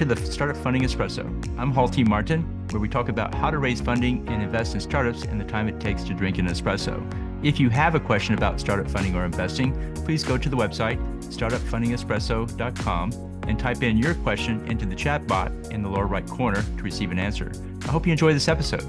to the Startup Funding Espresso. I'm Halti Martin, where we talk about how to raise funding and invest in startups and the time it takes to drink an espresso. If you have a question about startup funding or investing, please go to the website, startupfundingespresso.com, and type in your question into the chat bot in the lower right corner to receive an answer. I hope you enjoy this episode.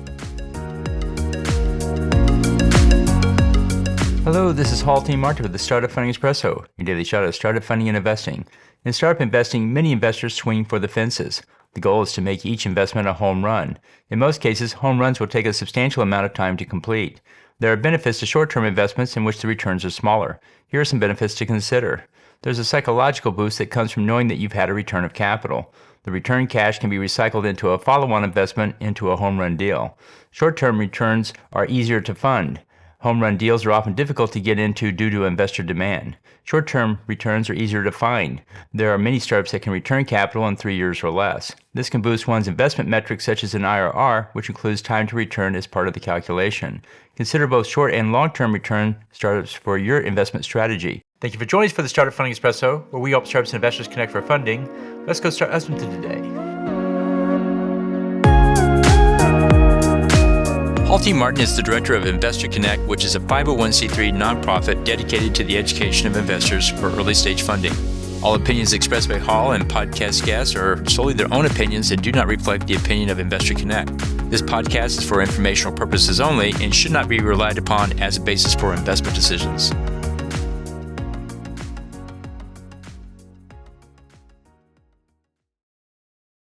Hello, this is Halti Martin with the Startup Funding Espresso, your daily shot of startup funding and investing. In startup investing, many investors swing for the fences. The goal is to make each investment a home run. In most cases, home runs will take a substantial amount of time to complete. There are benefits to short-term investments in which the returns are smaller. Here are some benefits to consider. There's a psychological boost that comes from knowing that you've had a return of capital. The return cash can be recycled into a follow-on investment into a home run deal. Short-term returns are easier to fund. Home run deals are often difficult to get into due to investor demand. Short-term returns are easier to find. There are many startups that can return capital in 3 years or less. This can boost one's investment metrics such as an IRR, which includes time to return as part of the calculation. Consider both short and long-term return startups for your investment strategy. Thank you for joining us for the Startup Funding Espresso, where we help startups and investors connect for funding. Let's go start listening to today. Halti Martin is the director of Investor Connect, which is a 501c3 nonprofit dedicated to the education of investors for early-stage funding. All opinions expressed by Hall and podcast guests are solely their own opinions and do not reflect the opinion of Investor Connect. This podcast is for informational purposes only and should not be relied upon as a basis for investment decisions.